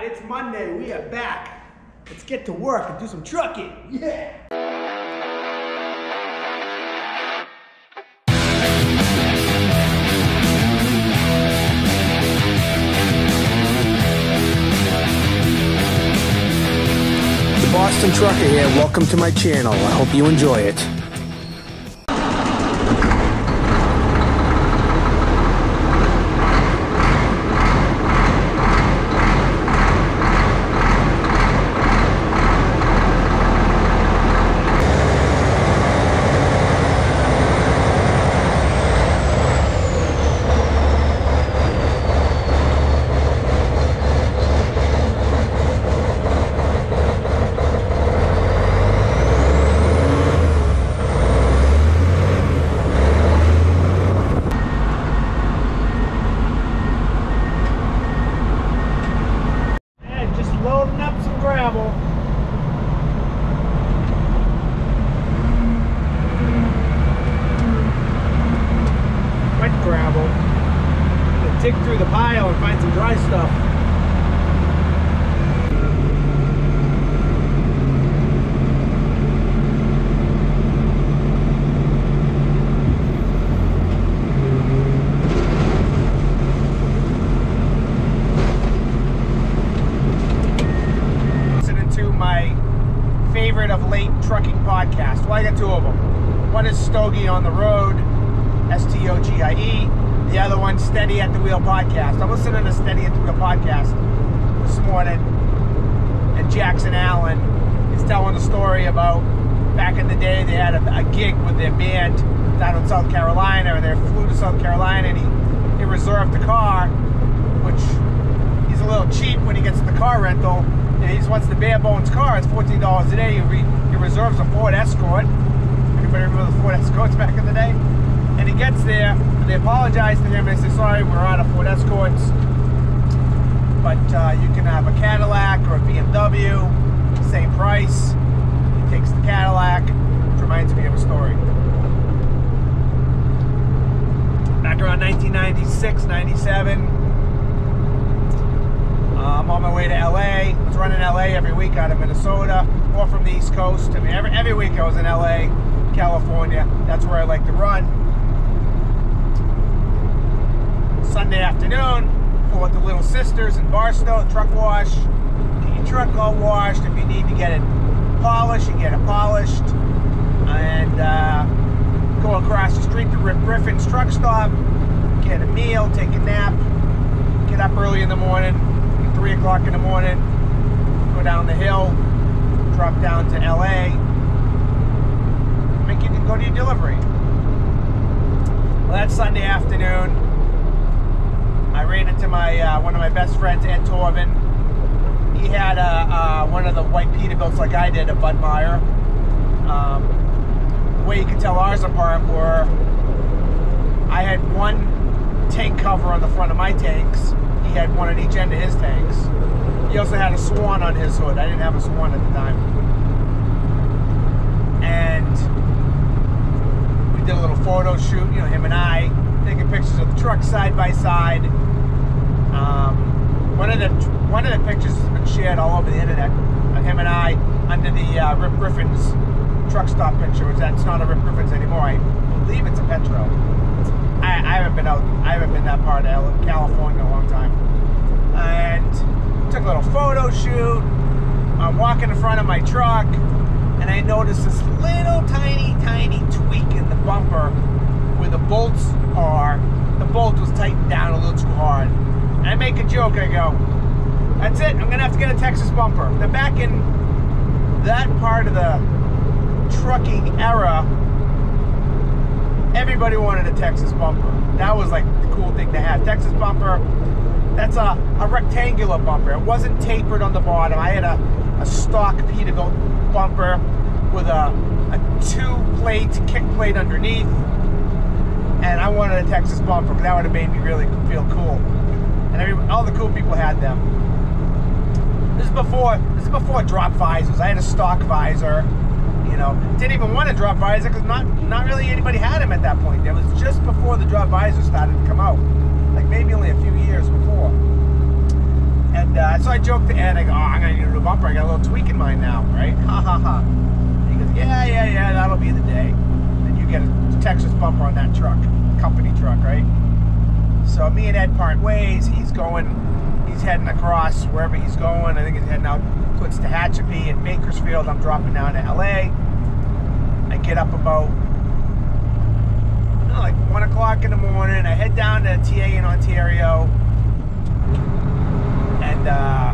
it's Monday. We are back. Let's get to work and do some trucking. Yeah. The Boston Trucker here. Welcome to my channel. I hope you enjoy it. Loading up some gravel. Wet gravel. Gonna dig through the pile and find some dry stuff. Favorite of late trucking podcast. Well, I got two of them. One is Stogie on the Road, S-T-O-G-I-E. The other one, Steady at the Wheel podcast. I'm listening to Steady at the Wheel podcast this morning, and Jackson Allen is telling the story about back in the day they had a gig with their band down in South Carolina, and they flew to South Carolina, and he reserved the car, which he's a little cheap when he gets the car rental. He just wants the bare bones car. It's $14 a day. He reserves a Ford Escort. Anybody remember the Ford Escorts back in the day? And he gets there, and they apologize to him. They say, sorry, we're out of Ford Escorts, but you can have a Cadillac or a BMW, same price. He takes the Cadillac, which reminds me of a story. Back around 1996, 97, I'm on my way to LA. I was running LA every week out of Minnesota or from the East Coast. I mean, every week I was in LA, California. That's where I like to run. Sunday afternoon, pull with the Little Sisters in Barstow, truck wash. Get your truck all washed. If you need to get it polished, you get it polished. And go across the street to Rip Griffin's truck stop, get a meal, take a nap, get up early in the morning. 3 o'clock in the morning, go down the hill, drop down to LA, go to your delivery. Well, that Sunday afternoon, I ran into my one of my best friends, Ed Torvin. He had one of the white Peterbilts like I did, a Bud Meyer. The way you could tell ours apart were I had one tank cover on the front of my tanks. He had one on each end of his tanks. He also had a Swan on his hood. I didn't have a Swan at the time. And we did a little photo shoot, you know, him and I, taking pictures of the truck side by side. One of the pictures has been shared all over the internet of him and I under the Rip Griffin's truck stop picture. It's not a Rip Griffin's anymore. I believe it's a Petro. I haven't been that part of California in a long time. And took a little photo shoot. I'm walking in front of my truck, and I noticed this little tiny tweak in the bumper where the bolts are. The bolt was tightened down a little too hard. And I make a joke, I go, that's it, I'm gonna have to get a Texas bumper. Now back in that part of the trucking era, everybody wanted a Texas bumper. That was like the cool thing to have. Texas bumper, that's a rectangular bumper. It wasn't tapered on the bottom. I had a stock Peterbilt bumper with a two-plate kick plate underneath. And I wanted a Texas bumper, because that would have made me really feel cool. And all the cool people had them. This is before drop visors. I had a stock visor. You know, didn't even want to drop visor because not really anybody had them at that point. It was just before the drop visor started to come out, like maybe only a few years before. And so I joked to Ed, I go, I'm going to need a new bumper. I got a little tweak in mine now, right? Ha ha ha. And he goes, yeah, that'll be the day. And you get a Texas bumper on that truck, company truck, right? So me and Ed part ways. He's heading across wherever he's going. I think he's heading out towards Tehachapi and Bakersfield. I'm dropping down to LA. I get up about like 1 o'clock in the morning. I head down to TA in Ontario. And I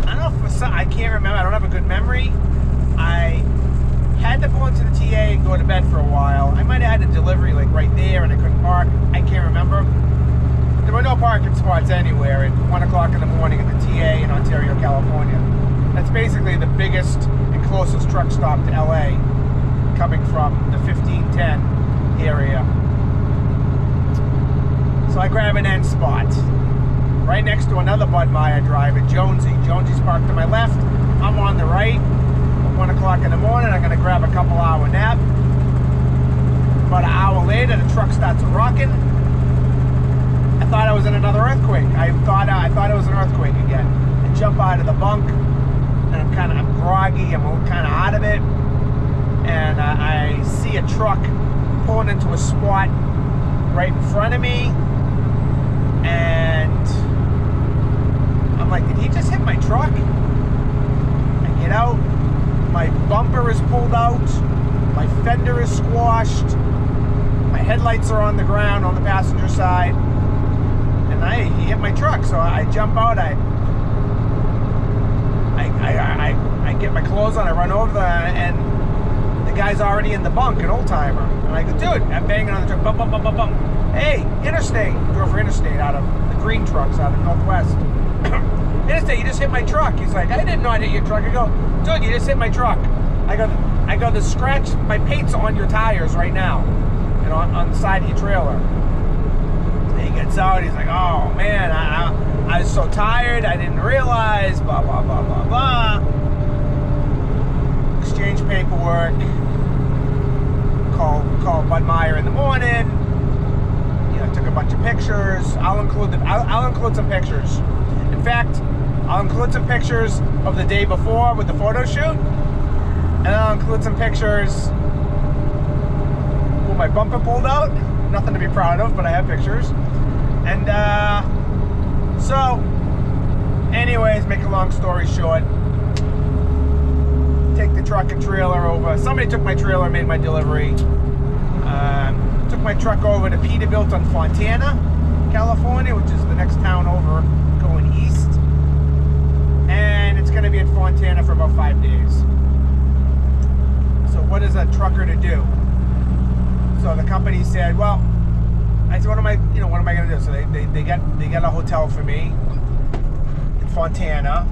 don't know if for some, I can't remember. I don't have a good memory. I had to pull into the TA and go to bed for a while. I might have had a delivery like right there and I couldn't park. I can't remember. There were no parking spots anywhere at 1 o'clock in the morning at the TA in Ontario, California. That's basically the biggest and closest truck stop to LA, coming from the 1510 area. So I grab an end spot right next to another Bud Meyer driver, Jonesy. Jonesy's parked to my left. I'm on the right. At 1 o'clock in the morning, I'm going to grab a couple hour nap. About an hour later, the truck starts rocking. I thought I was in another earthquake. I thought it was an earthquake again. I jump out of the bunk, and I'm groggy. I'm kind of out of it, and I see a truck pulling into a spot right in front of me, and I'm like, did he just hit my truck? I get out. My bumper is pulled out. My fender is squashed. My headlights are on the ground on the passenger side. And he hit my truck, so I jump out. I get my clothes on. I run over and the guy's already in the bunk, an old timer. And I go, dude, I'm banging on the truck. Bump, bump, bump, bump, bump. Hey, Interstate. Drove for Interstate out of the green trucks out of Northwest. Interstate, you just hit my truck. He's like, I didn't know I hit your truck. I go, dude, you just hit my truck. I go, the scratch, my paint's on your tires right now, and on the side of your trailer. He gets out, he's like, oh man, I was so tired, I didn't realize, blah, blah, blah, blah, blah. Exchange paperwork, call Bud Meyer in the morning, took a bunch of pictures. I'll include some pictures. In fact, I'll include some pictures of the day before with the photo shoot, and I'll include some pictures with my bumper pulled out. Nothing to be proud of, but I have pictures. And so anyways, make a long story short, take the truck and trailer over. Somebody took my trailer, made my delivery. Took my truck over to Peterbilt on Fontana, California, which is the next town over going east. And it's going to be at Fontana for about 5 days. So what is a trucker to do? So the company said, well, I said, what am I going to do? So they got a hotel for me in Fontana.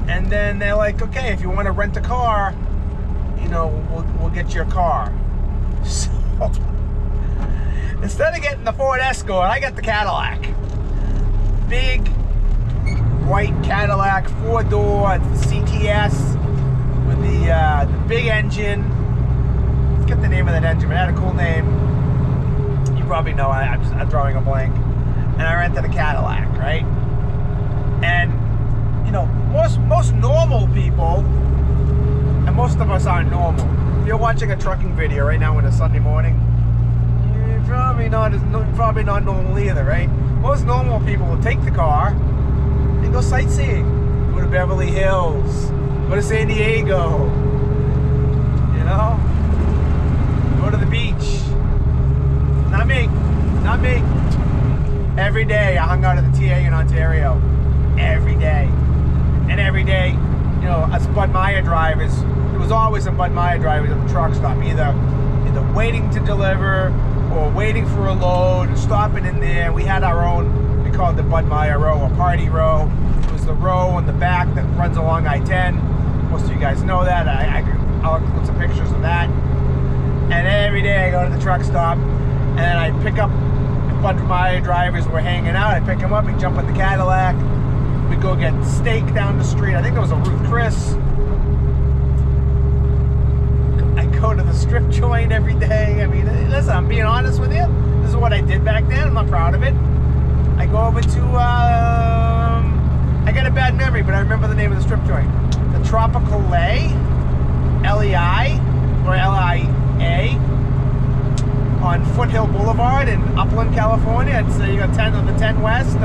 And then they're like, okay, if you want to rent a car, we'll get you a car. So instead of getting the Ford Escort, I got the Cadillac. Big white Cadillac, 4-door CTS with the big engine. I forget the name of that engine, but it had a cool name. You probably know. I'm drawing a blank. And I rented a Cadillac, right? And most normal people, and most of us aren't normal. If you're watching a trucking video right now on a Sunday morning, you're probably not normal either, right? Most normal people will take the car and go sightseeing. Go to Beverly Hills, go to San Diego, go to the beach. Not me. Every day I hung out at the TA in Ontario. Every day. And every day, us Bud Meyer drivers, there was always some Bud Meyer drivers at the truck stop, either waiting to deliver or waiting for a load, stopping in there. We had our own, we called it the Bud Meyer row, or party row. It was the row in the back that runs along I-10. Most of you guys know that. I'll include some pictures of that. And every day I go to the truck stop, and then I pick up a bunch of my drivers were hanging out. I pick them up, we jump in the Cadillac. We go get steak down the street. I think there was a Ruth Chris. I go to the strip joint every day. I mean, listen, I'm being honest with you. This is what I did back then. I'm not proud of it. I go over to, I got a bad memory, but I remember the name of the strip joint. The Tropical Lei, L-E-I, or L-I-A, on Foothill Boulevard in Upland, California. It's you got 10 on the 10 West.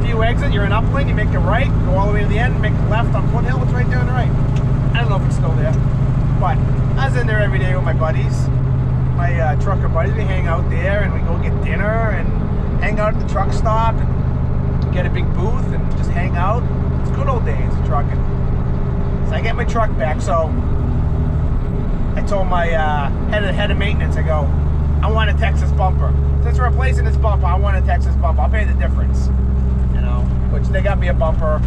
If you exit, you're in Upland, you make a right, go all the way to the end, make a left on Foothill, it's right there on the right. I don't know if it's still there, but I was in there every day with my buddies, my trucker buddies. We hang out there and we go get dinner and hang out at the truck stop and get a big booth and just hang out. It's good old days of trucking. So I get my truck back, so I told my head of maintenance, I go, I want a Texas bumper. Since we're replacing this bumper, I want a Texas bumper. I'll pay the difference. You know, which they got me a bumper,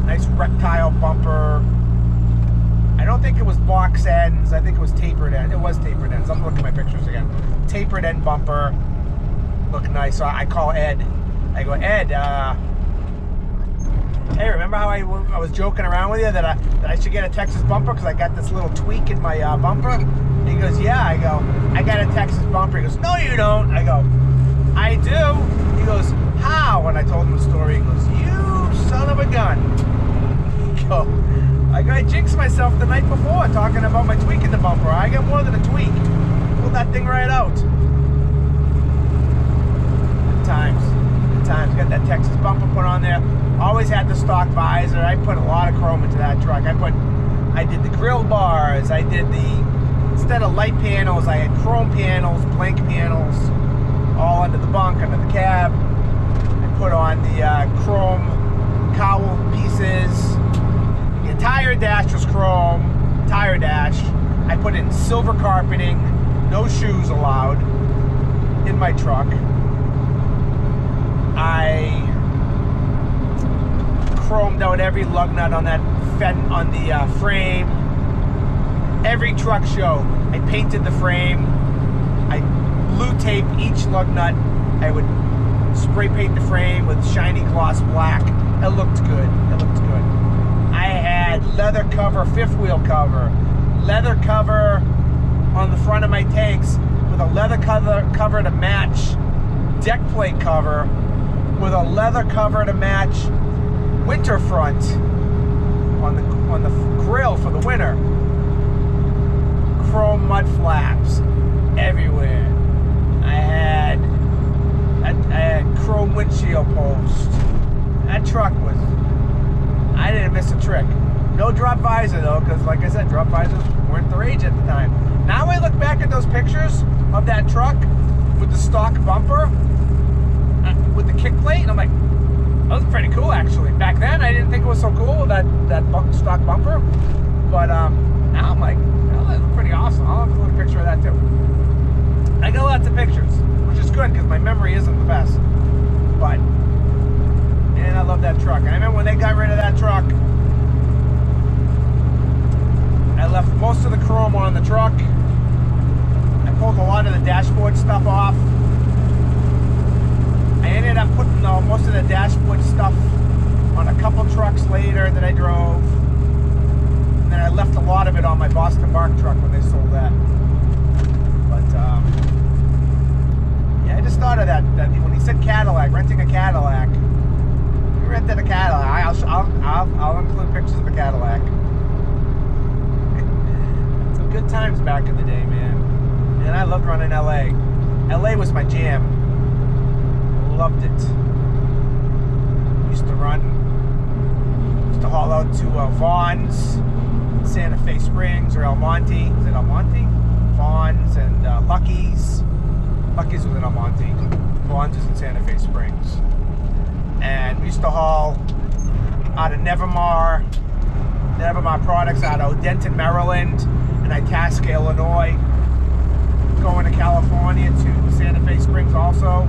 nice rectile bumper. I don't think it was box ends. I think it was tapered ends. It was tapered ends. I'm looking at my pictures again. Tapered end bumper. Look nice. So I call Ed. I go, Ed, hey, remember how I was joking around with you that I should get a Texas bumper because I got this little tweak in my bumper? He goes, yeah. I go, I got a Texas bumper. He goes, no, you don't. I go, I do. He goes, how? And I told him the story. He goes, you son of a gun. I jinxed myself the night before talking about my tweak in the bumper. I got more than a tweak. Pulled that thing right out. Good times. Good times. Got that Texas bumper put on there. Always had the stock visor. I put a lot of chrome into that truck. I did the grill bars. I did instead of light panels, I had chrome panels, blank panels, all under the bunk, under the cab. I put on the chrome cowl pieces. The entire dash was chrome, tire dash. I put in silver carpeting, no shoes allowed in my truck. I chromed out every lug nut on that frame. Every truck show, I painted the frame. I blue taped each lug nut. I would spray paint the frame with shiny gloss black. It looked good. It looked good. I had leather cover, fifth wheel cover, leather cover on the front of my tanks with a leather cover to match deck plate cover, with a leather cover to match winter front on the grill for the winter. Chrome mud flaps everywhere. I had chrome windshield post. That truck was, I didn't miss a trick. No drop visor though, because like I said, drop visors weren't the rage at the time. Now I look back at those pictures of that truck with the stock bumper, with the kick plate, and I'm like, that was pretty cool actually. Back then I didn't think it was so cool, that stock bumper. But now I'm like, well, that was pretty awesome. I'll include a picture of that too. I got lots of pictures, which is good because my memory isn't the best. But, man, I love that truck. And I remember when they got rid of that truck, I left most of the chrome on the truck. I pulled a lot of the dashboard stuff off. I ended up putting most of the dashboard stuff on a couple trucks later that I drove. And then I left a lot of it on my Boston Bark truck when they sold that. But, yeah, I just thought of that when he said Cadillac, renting a Cadillac. We rented a Cadillac. I'll include pictures of the Cadillac. Some good times back in the day, man. And I loved running LA. LA was my jam. Loved it. Used to haul out to Vaughn's, Santa Fe Springs, or El Monte. Is it El Monte? Vaughn's and Lucky's. Lucky's was in El Monte. Vaughn's is in Santa Fe Springs. And we used to haul out of Nevermar products out of Denton, Maryland, and Itasca, Illinois. Going to California to Santa Fe Springs also.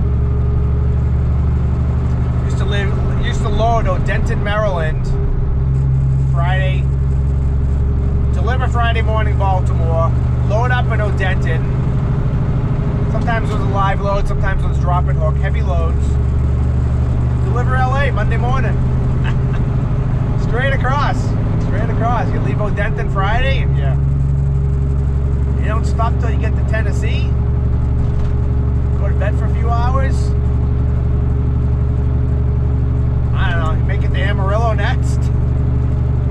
Used to load Denton, Maryland, Friday, deliver Friday morning, Baltimore, load up in Denton. Sometimes it was a live load, sometimes it was drop and hook, heavy loads. Deliver LA Monday morning. Straight across. You leave Denton Friday and you don't stop till you get to Tennessee. Go to bed for a few hours. don't know, you make it to Amarillo next.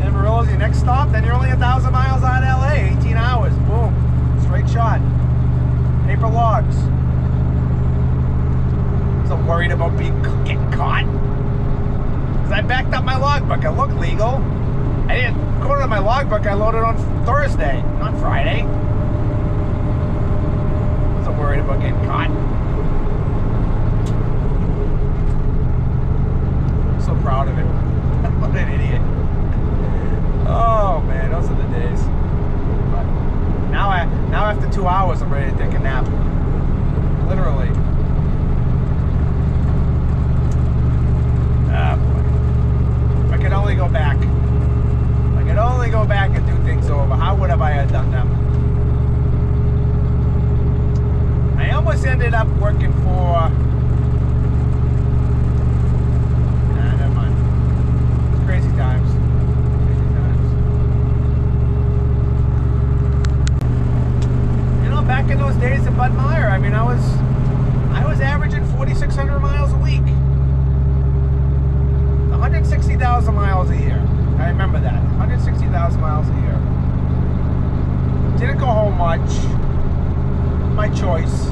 Amarillo's your next stop, then you're only 1,000 miles out of LA, 18 hours, boom, straight shot. Paper logs. So worried about getting caught. Because I backed up my logbook, it looked legal. I didn't, according to my logbook, I loaded on Thursday, not Friday. Wasn't worried about getting caught. I'm so proud of it. What an idiot. Oh man, those are the days. But now after 2 hours, I'm ready to take a nap. Literally. Ah boy. If I could only go back. If I could only go back and do things over, how would have I have done them? I almost ended up working for... Nah, never mind. It's crazy times. Back in those days at Bud Meyer, I mean, I was averaging 4,600 miles a week, 160,000 miles a year. I remember that, 160,000 miles a year. Didn't go home much. My choice.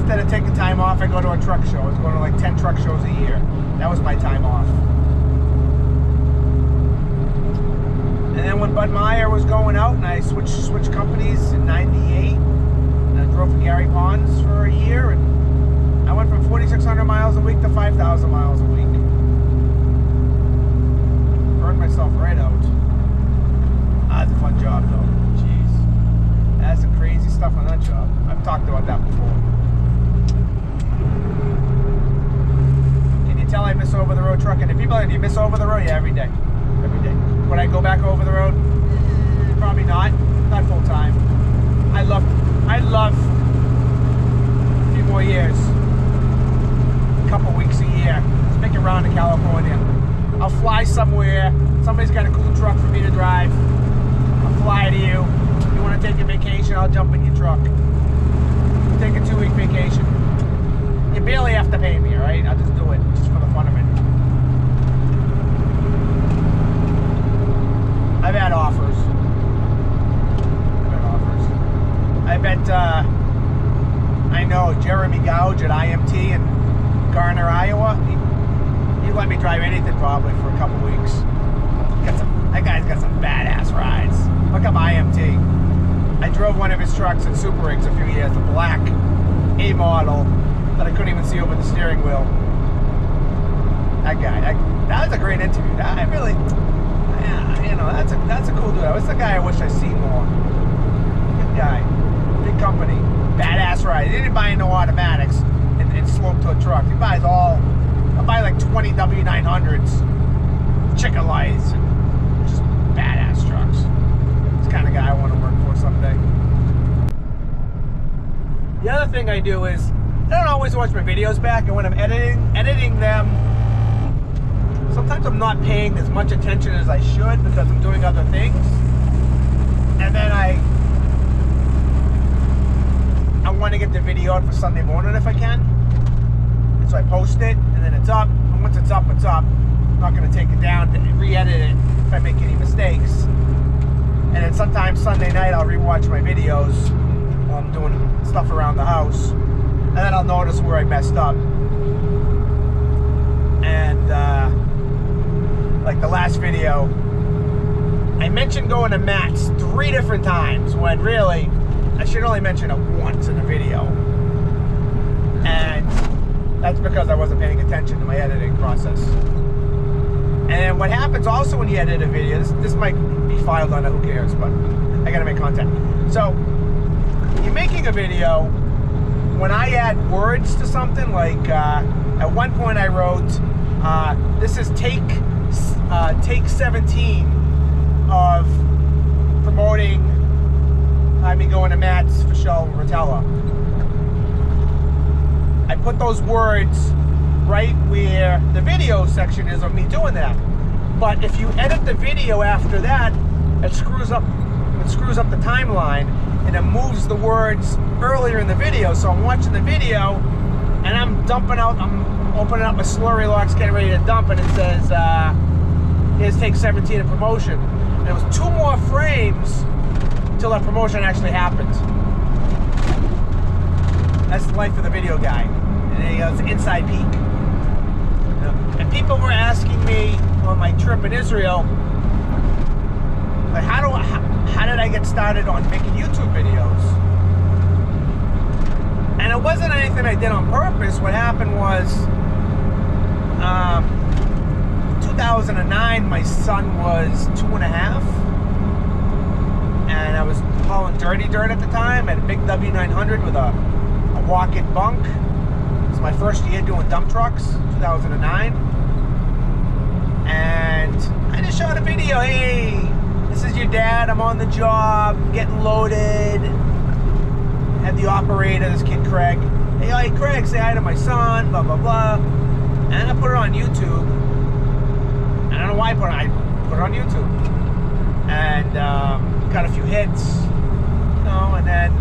Instead of taking time off, I go to a truck show. I was going to like 10 truck shows a year. That was my time off. And then when Bud Meyer was going out, and I switched companies in '98, and I drove for Gary Ponds for a year, and I went from 4,600 miles a week to 5,000 miles a week. Burned myself right out. That's a fun job, though. Jeez, that's some crazy stuff on that job. I've talked about that before. Can you tell I miss over-the-road trucking? And people are like, do you miss over-the-road? Yeah, every day. Every day. Would I go back over the road? Probably not full time. I'd love a few more years, a couple weeks a year. Let's make it round to California. I'll fly somewhere. Somebody's got a cool truck for me to drive. I'll fly to you. If you want to take a vacation, I'll jump in your truck. Take a 2-week vacation. You barely have to pay me, all right? I'll just do it, just for the fun of it. I've had offers. I bet, I know Jeremy Gouge at IMT in Garner, Iowa. He let me drive anything probably for a couple weeks. That guy's got some badass rides. Look up IMT. I drove one of his trucks in Super Rigs a few years, a black A model that I couldn't even see over the steering wheel. That guy, that was a great interview. I really... Yeah, you know, that's a cool dude. That's the guy I wish I'd seen more. Good guy. Big company. Badass ride. He didn't buy no automatics and slope-toe trucks. He buys all... He'll buy like 20 W900s. Chicken lights. And just badass trucks. It's the kind of guy I want to work for someday. The other thing I do is... I don't always watch my videos back, and when I'm editing them... Sometimes I'm not paying as much attention as I should because I'm doing other things. And then I want to get the video out for Sunday morning if I can. And so I post it, and then it's up. And once it's up, it's up. I'm not going to take it down to re-edit it if I make any mistakes. And then sometimes Sunday night I'll re-watch my videos while I'm doing stuff around the house. And then I'll notice where I messed up. And, like the last video, I mentioned going to Matt's 3 different times when really I should only mention it once in the video. And that's because I wasn't paying attention to my editing process. And what happens also when you edit a video, this might be filed on it, who cares, but I gotta make content. So, you're making a video, when I add words to something, like at one point I wrote, this is take 17 of promoting me going to Matt's for Shell Rotella. I put those words right where the video section is of me doing that. But if you edit the video after that, it screws up the timeline and it moves the words earlier in the video. So I'm watching the video and I'm dumping out, I'm opening up my slurry locks, getting ready to dump, and it says, here's take 17 of promotion. And it was 2 more frames till that promotion actually happened. That's the life of the video guy. And there you go, it's an inside peek. And people were asking me on my trip in Israel, like, how did I get started on making YouTube videos? And it wasn't anything I did on purpose. What happened was, 2009, my son was 2.5, and I was hauling dirty dirt at the time. I had a big W900 with a walk-in bunk. It was my first year doing dump trucks, 2009. And I just shot a video. Hey, this is your dad. I'm on the job, getting loaded. Had the operator, this kid Craig. Hey, Craig, say hi to my son, blah, blah, blah. And I put it on YouTube. And I don't know why I put it on YouTube. And got a few hits, you know, and then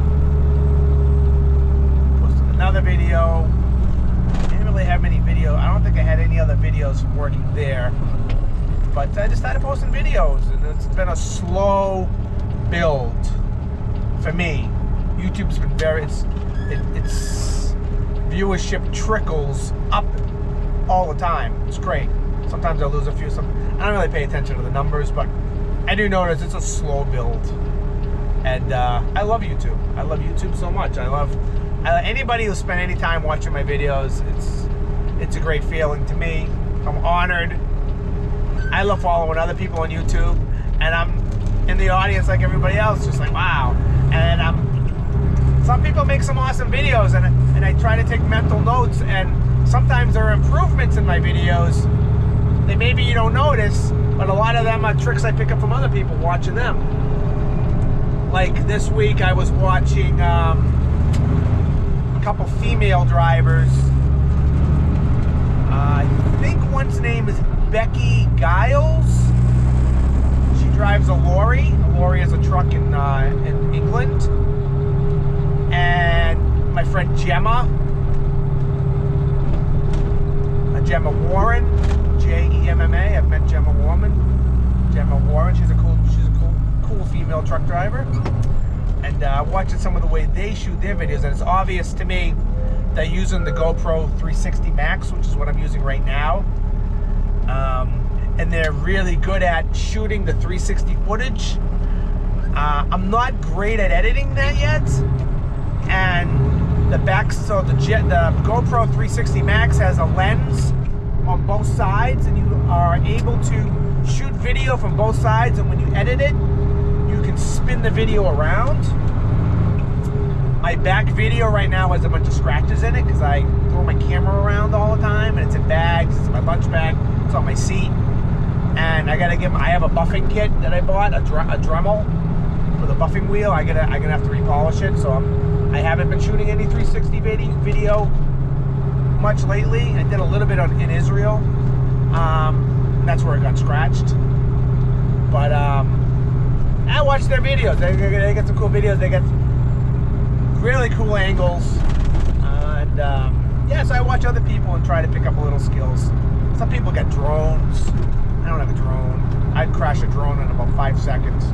posted another video. Didn't really have many videos. I don't think I had any other videos from working there. But I just started posting videos, and it's been a slow build for me. YouTube's been its viewership trickles up all the time. It's great. Sometimes I lose a few. I don't really pay attention to the numbers, but I do notice it's a slow build. And I love YouTube. I love YouTube so much. Anybody who spent any time watching my videos, it's a great feeling to me. I'm honored. I love following other people on YouTube, and I'm in the audience like everybody else, just like, wow. And some people make some awesome videos, and I try to take mental notes, and sometimes there are improvements in my videos that maybe you don't notice, but a lot of them are tricks I pick up from other people watching them. Like this week I was watching a couple female drivers. I think one's name is Becky Giles. She drives a lorry. A lorry is a truck in England. And my friend Gemma Warren, Gemma. I've met Gemma Warren. She's a cool female truck driver. And watching some of the way they shoot their videos, and it's obvious to me they're using the GoPro 360 Max, which is what I'm using right now. And they're really good at shooting the 360 footage. I'm not great at editing that yet. And the GoPro 360 Max has a lens on both sides, and you are able to shoot video from both sides, and when you edit it, you can spin the video around. My back video right now has a bunch of scratches in it because I throw my camera around all the time, and it's in bags. It's in my lunch bag. It's on my seat. And I have a buffing kit that I bought, a Dremel for the buffing wheel. I'm gonna have to repolish it, so I haven't been shooting any 360 video much lately. I did a little bit in Israel. That's where it got scratched. But I watch their videos. They get some cool videos. They get really cool angles. Yeah, so I watch other people and try to pick up a little skills. Some people get drones. I don't have a drone. I'd crash a drone in about 5 seconds.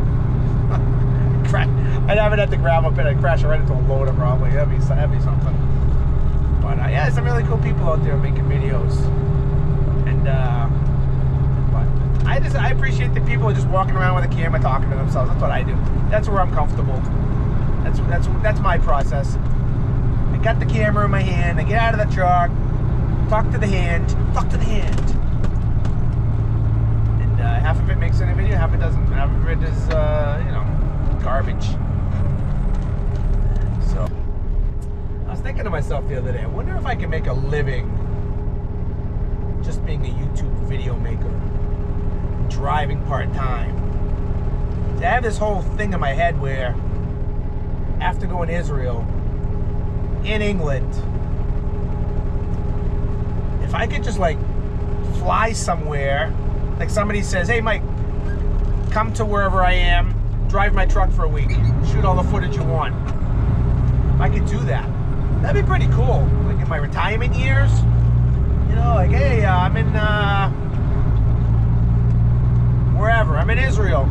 I'd have it at the gravel pit. I'd crash it right into a loader probably. That'd be something. But yeah, some really cool people out there making videos. And but I appreciate the people just walking around with a camera talking to themselves. That's what I do. That's where I'm comfortable. That's my process. I got the camera in my hand. I get out of the truck. Talk to the hand. And half of it makes it a video, half it doesn't. Half of it is garbage. So I was thinking to myself the other day, I wonder if I can make a living just being a YouTube video maker, driving part-time. I have this whole thing in my head where after going to Israel, in England, if I could just like fly somewhere, like somebody says, hey Mike, come to wherever I am, drive my truck for a week, shoot all the footage you want. If I could do that, that'd be pretty cool. Like in my retirement years, You know, like, hey, I'm in wherever. I'm in Israel.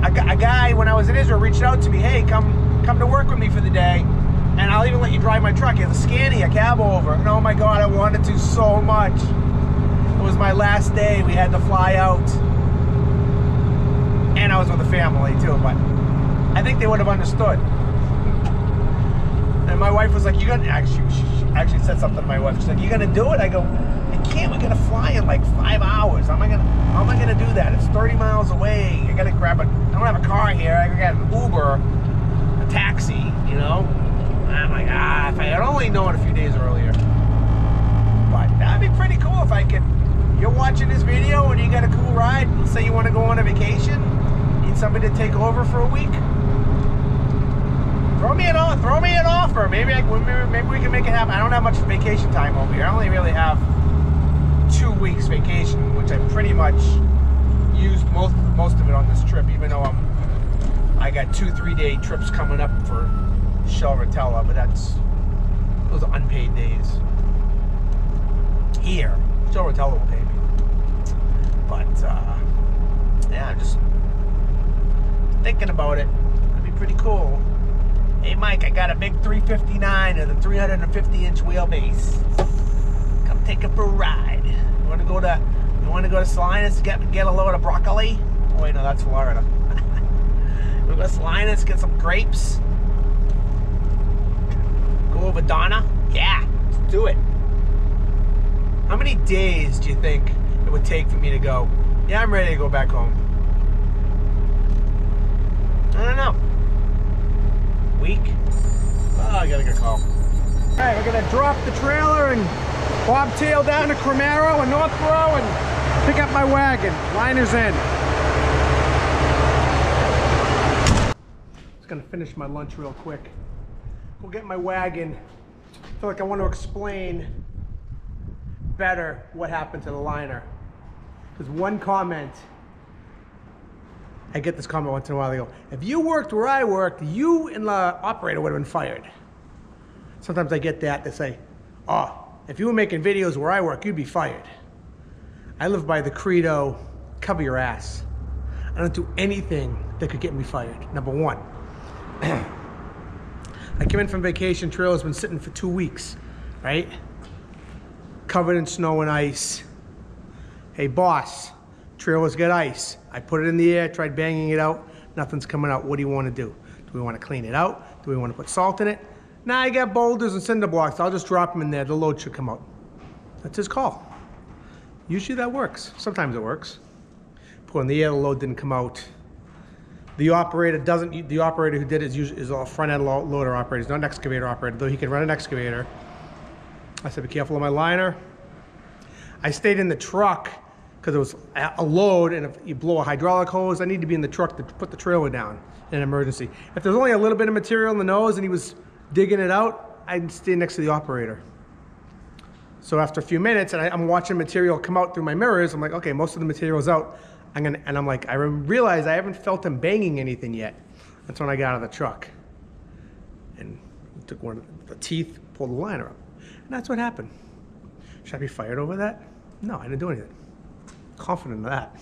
A guy, when I was in Israel, reached out to me. Hey, come to work with me for the day, and I'll even let you drive my truck. He has a Scania cab over. And oh my God, I wanted to so much. It was my last day. We had to fly out. And I was with the family too, but I think they would have understood. And my wife was like, "You gonna?" Actually, she actually said something to my wife. She's like, "You gonna do it?" I go, "I can't. We're gonna fly in like 5 hours. How am I gonna do that? It's 30 miles away. I gotta grab I don't have a car here. I got an Uber, a taxi. You know." And I'm like, if I had only known a few days earlier. But that'd be pretty cool if I could. You're watching this video and you got a cool ride. Let's say you want to go on a vacation. Need somebody to take over for a week. Throw me an offer. Maybe we can make it happen. I don't have much vacation time over here. I only really have 2 weeks vacation, which I pretty much used most of it on this trip. Even though I got 2-3 day trips coming up for Shell Rotella, but those are unpaid days. Here, Shell Rotella will pay me. But yeah, I'm just thinking about it. It'd be pretty cool. Hey Mike, I got a big 359 and a 350-inch wheelbase. Come take it for a ride. You want to go to Salinas to get a load of broccoli? Oh wait, no, that's Florida. You want to go to Salinas, get some grapes? Go over Donna? Yeah, let's do it. How many days do you think it would take for me to go, yeah, I'm ready to go back home? I don't know. Week? Oh, I gotta get a call. All right, we're gonna drop the trailer and bobtail down to Cromero and Northborough and pick up my wagon. Liner's in. Just gonna finish my lunch real quick. Go get my wagon. I feel like I want to explain better what happened to the liner. Because one comment, I get this comment once in a while, they go, if you worked where I worked, you and the operator would have been fired. Sometimes I get that, they say, oh, if you were making videos where I work, you'd be fired. I live by the credo, cover your ass. I don't do anything that could get me fired, number one. I came in from vacation, trailer's been sitting for 2 weeks, right? Covered in snow and ice. Hey boss, trailer's got ice. I put it in the air, tried banging it out, nothing's coming out. What do you want to do? Do we want to clean it out? Do we want to put salt in it? Nah, I got boulders and cinder blocks. I'll just drop them in there, the load should come out. That's his call. Usually that works. Sometimes it works. Put in the air, the load didn't come out. The operator who did it is a front end loader operator. He's not an excavator operator, though he can run an excavator. I said, be careful of my liner. I stayed in the truck because it was a load, and if you blow a hydraulic hose, I need to be in the truck to put the trailer down in an emergency. If there's only a little bit of material in the nose and he was digging it out, I'd stay next to the operator. So after a few minutes, and I'm watching material come out through my mirrors, I'm like, okay, most of the material's out. And I'm like, I realized I haven't felt him banging anything yet. That's when I got out of the truck. And took one of the teeth, pulled the liner up. And that's what happened. Should I be fired over that? No, I didn't do anything. Confident of that.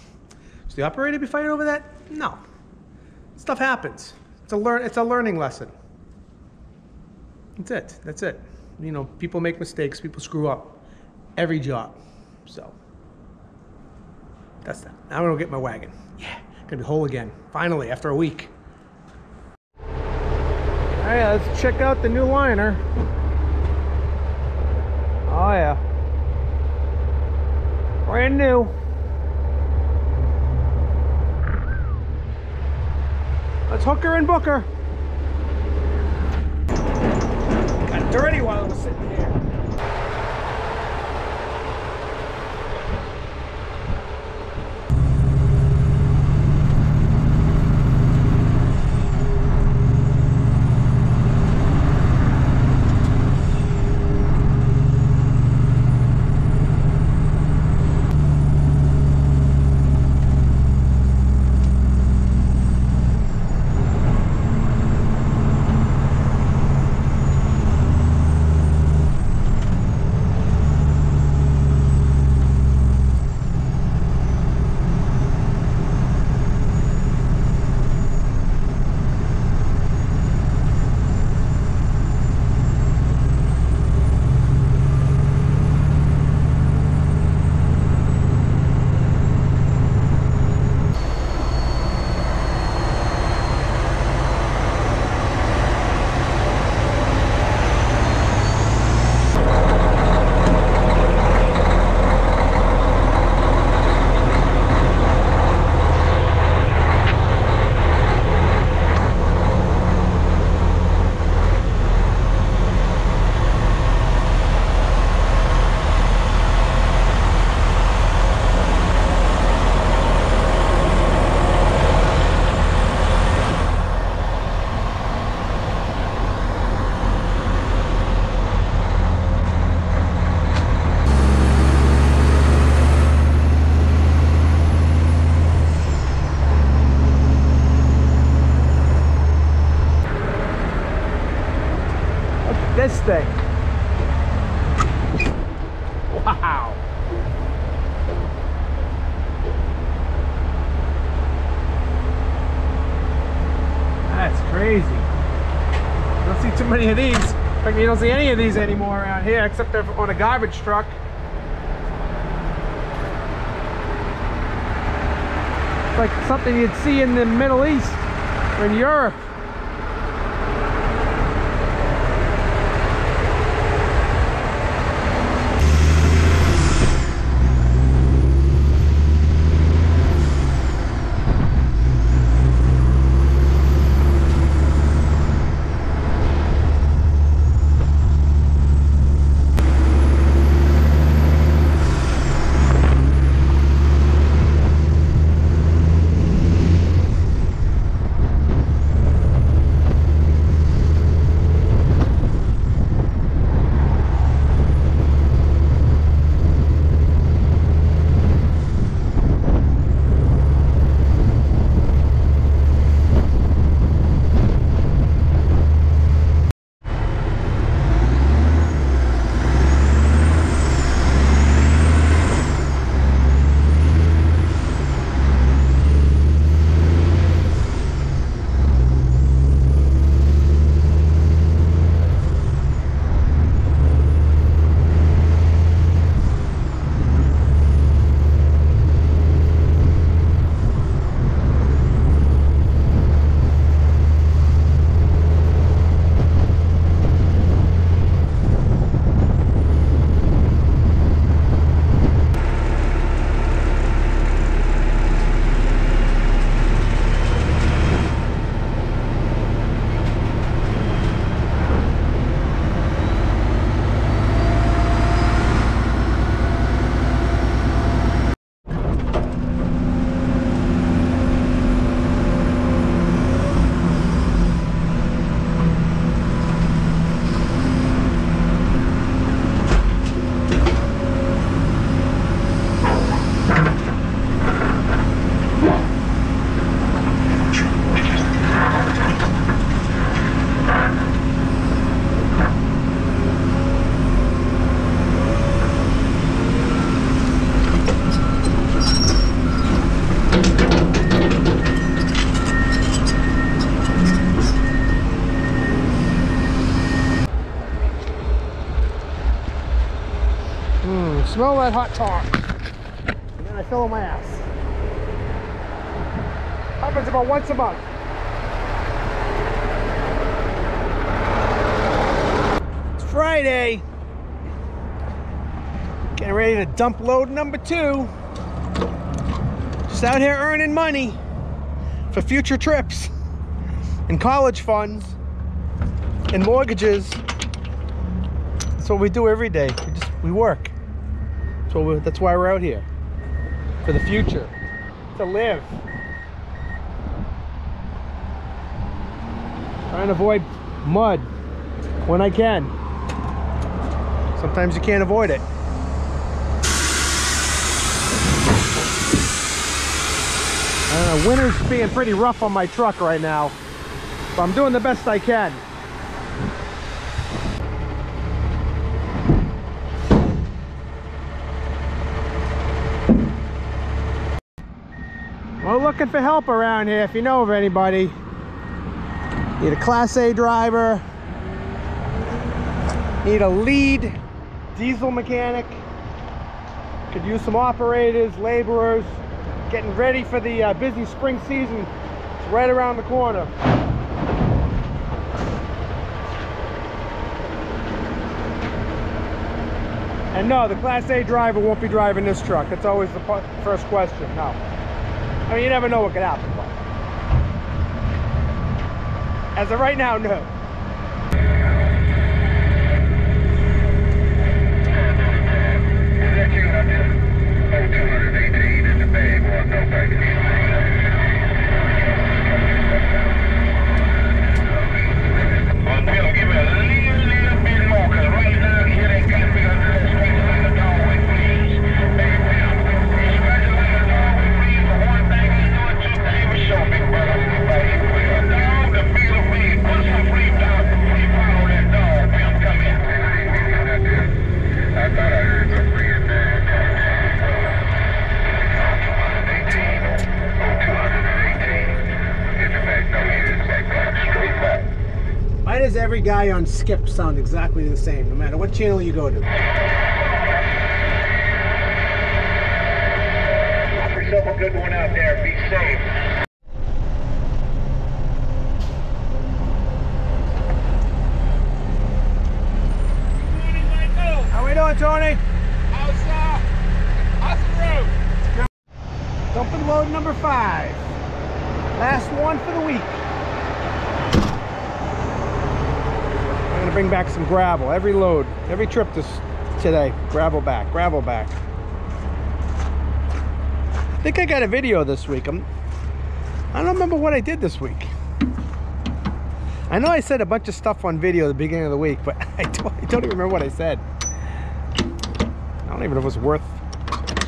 Should the operator be fired over that? No. Stuff happens. It's a learning lesson. That's it. You know, people make mistakes, people screw up. Every job. So that's that. Now I'm gonna get my wagon. Yeah, gonna be whole again. Finally, after a week. All right, let's check out the new liner. Oh yeah. Brand new. Let's hook her and book her. Got dirty while I was sitting here. thing. Wow. That's crazy. You don't see too many of these. In fact, you don't see any of these anymore around here, except they're on a garbage truck. It's like something you'd see in the Middle East or in Europe. Smell that hot tar. And then I fill in my ass. Happens about once a month. It's Friday. Getting ready to dump load number 2. Just out here earning money for future trips and college funds and mortgages. That's what we do every day. We work. So that's why we're out here, for the future, to live. Trying to avoid mud when I can. Sometimes you can't avoid it. I don't know, winter's being pretty rough on my truck right now, but I'm doing the best I can. We're looking for help around here if you know of anybody. Need a Class A driver. Need a lead diesel mechanic. Could use some operators, laborers. Getting ready for the busy spring season. It's right around the corner. And no, the Class A driver won't be driving this truck. That's always the first question. No. I mean, you never know what could happen, but as of right now, no. Come in. every guy on Skip sounds exactly the same, no matter what channel you go to. Have yourself a good one out there. Be safe. How we doing, Tony? How's the road? Dump and load number 5. Last one for the week. I'm gonna bring back some gravel. Every load, every trip today. Gravel back, gravel back. I think I got a video this week. I don't remember what I did this week. I know I said a bunch of stuff on video at the beginning of the week, but I don't even remember what I said. I don't even know if it was worth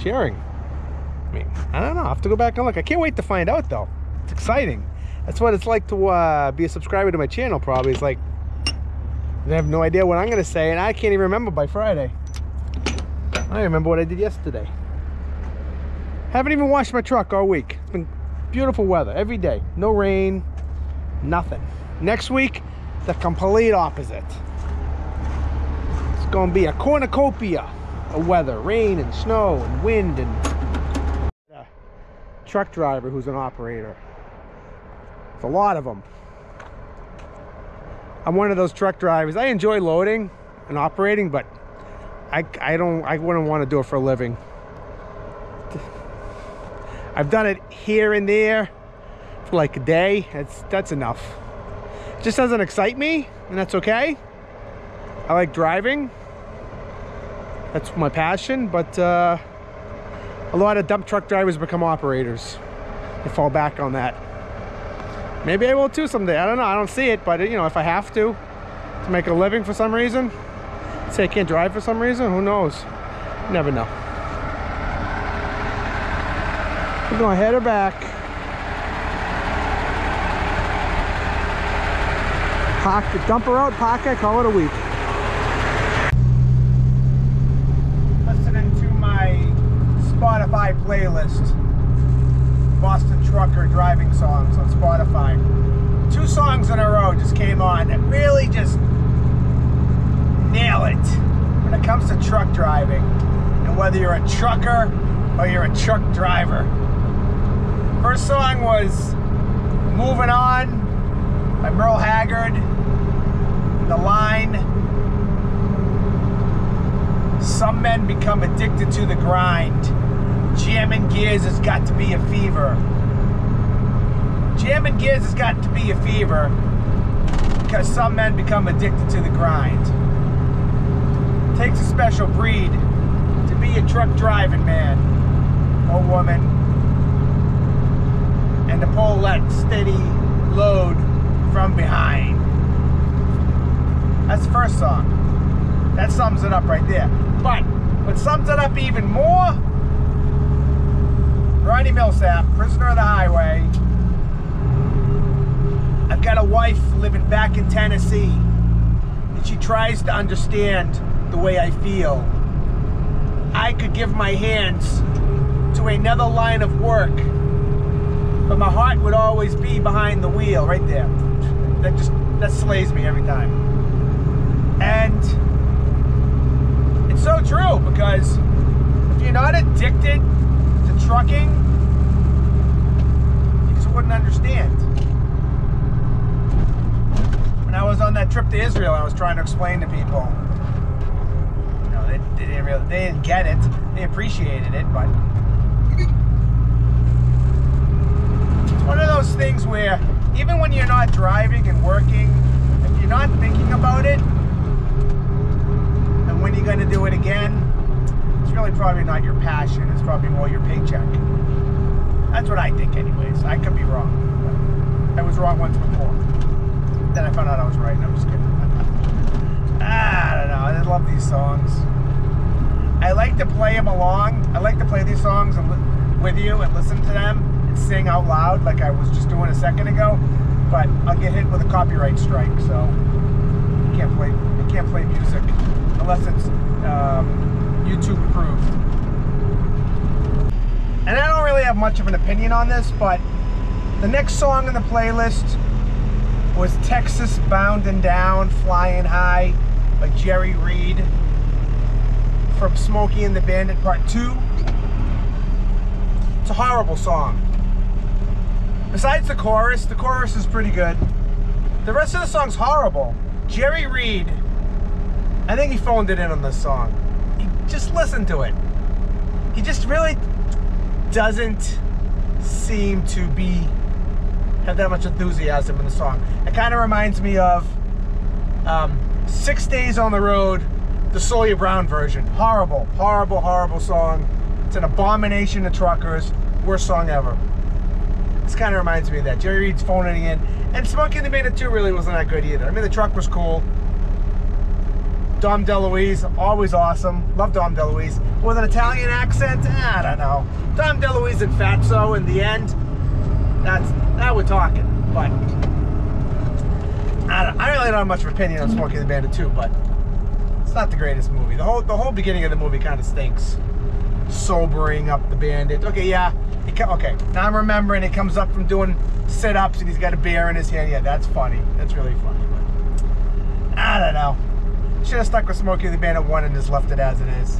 sharing. I mean, I don't know. I'll have to go back and look. I can't wait to find out, though. It's exciting. That's what it's like to be a subscriber to my channel, probably. It's like, I have no idea what I'm going to say, and I can't even remember by Friday. I don't remember what I did yesterday. Haven't even washed my truck all week. It's been beautiful weather every day. No rain, nothing. Next week, the complete opposite. It's going to be a cornucopia of weather. Rain and snow and wind and... truck driver who's an operator. It's a lot of them. I'm one of those truck drivers. I enjoy loading and operating, but I wouldn't want to do it for a living. I've done it here and there for like a day. That's enough. It just doesn't excite me, and that's okay. I like driving. That's my passion, but a lot of dump truck drivers become operators. They fall back on that. Maybe I will too someday. I don't know. I don't see it, but you know, if I have to make a living for some reason, say I can't drive for some reason, who knows? You never know. We're going to head her back. Park the dumper out, park it, call it a week. Listening to my Spotify playlist, Boston Trucker driving songs on Spotify. 2 songs in a row just came on that really just nail it when it comes to truck driving, and whether you're a trucker or you're a truck driver. First song was Moving On by Merle Haggard. The line, some men become addicted to the grind. Jamming gears has got to be a fever. Jamming gears has got to be a fever because some men become addicted to the grind. It takes a special breed to be a truck driving man or woman and to pull that steady load from behind. That's the first song. That sums it up right there. But what sums it up even more, Ronnie Milsap, Prisoner of the Highway. I've got a wife living back in Tennessee, and she tries to understand the way I feel. I could give my hands to another line of work, but my heart would always be behind the wheel, right there. That slays me every time. And it's so true, because if you're not addicted to trucking, you just wouldn't understand. When I was on that trip to Israel, I was trying to explain to people, you know, they didn't get it. They appreciated it, but it's one of those things where even when you're not driving and working, if you're not thinking about it, and when you're going to do it again, it's really probably not your passion. It's probably more your paycheck. That's what I think anyways. I could be wrong. I was wrong once before. Then I found out I was right, and I'm just kidding. I don't know. I love these songs. I like to play them along. I like to play these songs with you and listen to them and sing out loud like I was just doing a second ago. But I'll get hit with a copyright strike, so you can't play music unless it's YouTube approved. And I don't really have much of an opinion on this, but the next song in the playlist was Texas Boundin' Down, Flying High by Jerry Reed from Smokey and the Bandit Part 2. It's a horrible song. Besides the chorus is pretty good. The rest of the song's horrible. Jerry Reed, I think he phoned it in on this song. Just listen to it. He just really doesn't seem to have that much enthusiasm in the song. It kind of reminds me of 6 Days on the Road, the Sawyer Brown version. Horrible, horrible, horrible song. It's an abomination to truckers. Worst song ever. This kind of reminds me of that. Jerry Reed's phoning in. And Smokey and the Bandit 2 really wasn't that good either. I mean, the truck was cool. Dom DeLuise, always awesome. Love Dom DeLuise. With an Italian accent, I don't know. Dom DeLuise and Fatso in the end, now we're talking. But I really don't have much of an opinion on Smokey and the Bandit 2, but it's not the greatest movie. The whole beginning of the movie kind of stinks. Sobering up the bandit. Okay, yeah. Okay, now I'm remembering it comes up from doing sit-ups and he's got a beer in his hand. Yeah, that's funny. That's really funny. But I don't know. Should have stuck with Smokey and the Bandit 1 and just left it as it is.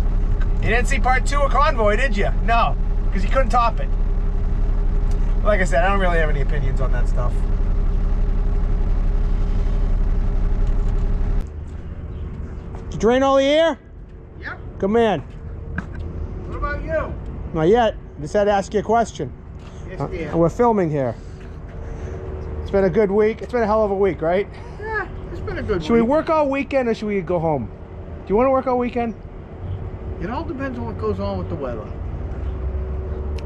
You didn't see Part 2 of Convoy, did you? No, because you couldn't top it. But like I said, I don't really have any opinions on that stuff. Did you drain all the air? Yep. Good man. What about you? Not yet. Just had to ask you a question. Yes, And dear. we're filming here. It's been a good week. It's been a hell of a week, right? Yeah, it's been a good Should we week. work all weekend or should we go home? Do you want to work all weekend? It all depends on what goes on with the weather.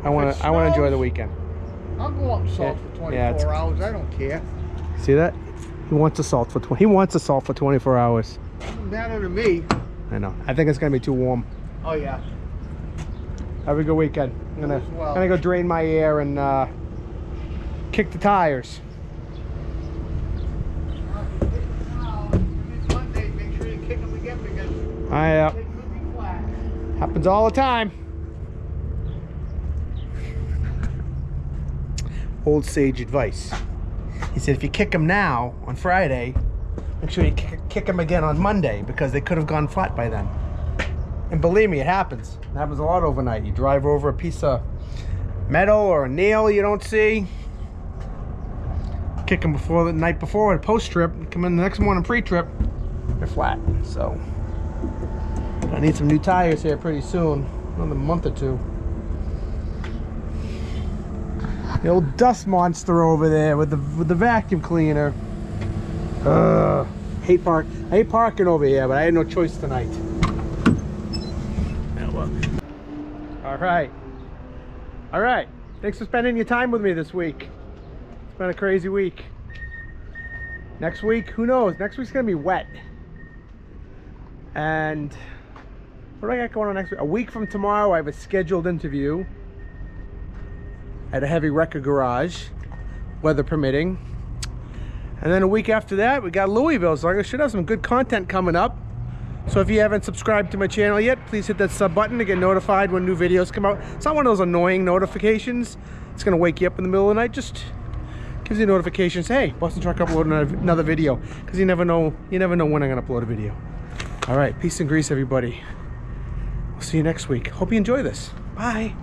I want to enjoy snows, the weekend. I'll go up and salt Yeah, for 24 yeah, it's- hours. I don't care. See that? He wants assault for 24 hours. Doesn't matter to me. I know. I think it's gonna be too warm. Oh, yeah. Have a good weekend. I'm You as well. gonna go drain my air and kick the tires. It's Monday. Make sure you kick them again because I they could be flat. happens all the time. Old sage advice. He said if you kick them now on Friday, make sure you kick them again on Monday because they could have gone flat by then. And believe me, it happens. It happens a lot overnight. You drive over a piece of metal or a nail you don't see. Kick them before the night before, a post trip. Come in the next morning pre-trip, they're flat. So I need some new tires here pretty soon, another month or two. The old dust monster over there with the vacuum cleaner. I hate parking over here, but I had no choice tonight. All right. Thanks for spending your time with me this week. It's been a crazy week. Next week, who knows? Next week's gonna be wet. And what do I got going on next week? A week from tomorrow, I have a scheduled interview at a heavy wrecker garage, weather permitting. And then a week after that, we got Louisville, so I should have some good content coming up. So if you haven't subscribed to my channel yet, please hit that sub button to get notified when new videos come out. It's not one of those annoying notifications. It's gonna wake you up in the middle of the night. Just gives you notifications. Hey, Boston Truck uploaded another video, because you never know when I'm gonna upload a video. All right, peace and grease, everybody. We'll see you next week. Hope you enjoy this. Bye.